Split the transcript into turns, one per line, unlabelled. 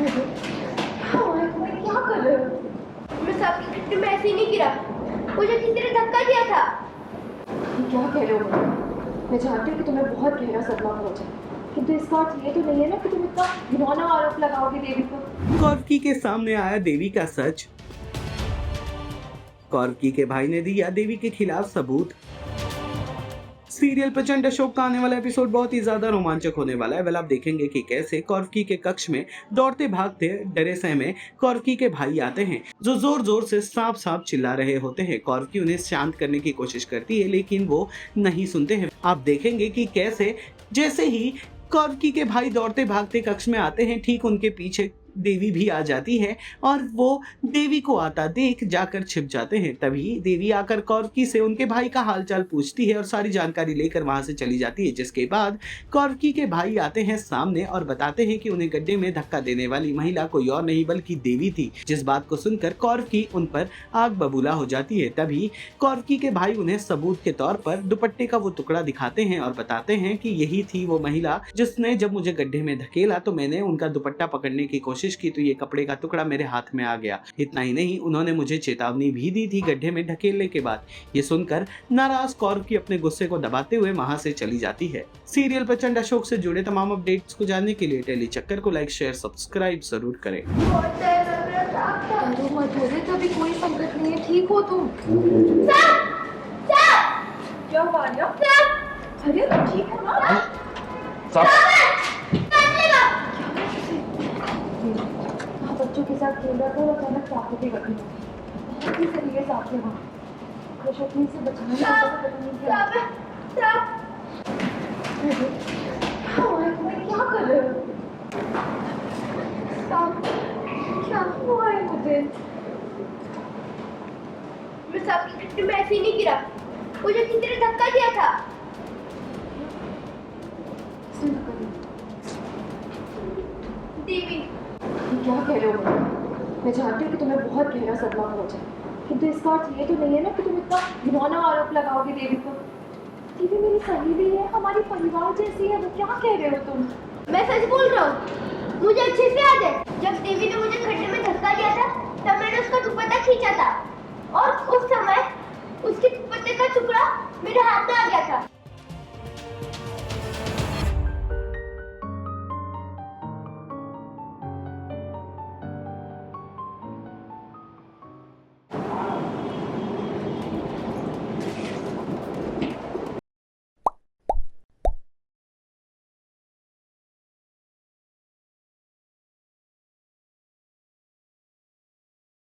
मैं क्या कर रहे हो? मैं सबकी गड्ढे में ऐसे ही नहीं गिरा, मुझे किसी ने धक्का दिया था। क्या कह रहे हो? मैं जानती हूँ कि तुम्हें बहुत गहरा सदमा पहुंचा, किंतु इसका अर्थ ये तो नहीं है ना कि तुम इतना घिनौना आरोप लगाओगे देवी पर।
कॉर्की के सामने आया देवी का सच। कॉर्की के भाई ने दिया देवी के खिलाफ सबूत। सीरियल प्रचंड अशोक का आने वाला एपिसोड बहुत ही ज्यादा रोमांचक होने वाला है। वेल आप देखेंगे कि कैसे कॉर्की के कक्ष में दौड़ते भागते डरे सहमे कॉर्की के भाई आते हैं, जो जोर जोर से सांप सांप चिल्ला रहे होते हैं। कॉर्की उन्हें शांत करने की कोशिश करती है, लेकिन वो नहीं सुनते हैं। आप देखेंगे कि कैसे जैसे ही कॉर्की के भाई दौड़ते भागते कक्ष में आते हैं, ठीक उनके पीछे देवी भी आ जाती है और वो देवी को आता देख जाकर छिप जाते हैं। तभी देवी आकर कॉर्की से उनके भाई का हालचाल पूछती है और सारी जानकारी लेकर वहां से चली जाती है। जिसके बाद कॉर्की के भाई आते हैं सामने और बताते हैं कि उन्हें गड्ढे में धक्का देने वाली महिला कोई और नहीं बल्कि देवी थी। जिस बात को सुनकर कॉर्की उन पर आग बबूला हो जाती है। तभी कॉर्की के भाई उन्हें सबूत के तौर पर दुपट्टे का वो टुकड़ा दिखाते हैं और बताते हैं कि यही थी वो महिला जिसने जब मुझे गड्ढे में धकेला तो मैंने उनका दुपट्टा पकड़ने की कोशिश की तो ये कपड़े का टुकड़ा मेरे हाथ में आ गया। इतना ही नहीं, उन्होंने मुझे चेतावनी भी दी थी गड्ढे में ढकेलने के बाद। ये सुनकर नाराज कॉर्की अपने गुस्से को दबाते हुए वहां से चली जाती है। सीरियल प्रचंड अशोक से जुड़े तमाम अपडेट्स को जानने के लिए टेली चक्कर को लाइक शेयर सब्सक्राइब जरूर करें।
तभी कोई संकट नहीं है, ठीक हो तुम? क्या हुआ? अरे तुम ठीक हो ना? बच्चों के साथ खेल रहा था और अचानक सांपों की गड्ढे में बहुत ही सही है सांप से वहाँ शक्ति से बचाने का पता नहीं क्या। मैं क्या कर रहे हो? क्या हुआ है मुझे? मैं सबकी गड्ढे में ऐसे ही नहीं गिरा, मुझे किसी ने धक्का दिया था। देवी, क्या कह रहे हो? मैं जानती हूँ कि तुम्हें बहुत गहरा सदमा पहुंचा, किंतु इसका अर्थ ये तो नहीं है ना कि तुम इतना घिनौना आरोप लगाओगे देवी पर। देवी मेरी सहेली है, हमारी परिवार जैसी है, वो क्या कह रहे हो तुम? मैं सच बोल रहा हूँ।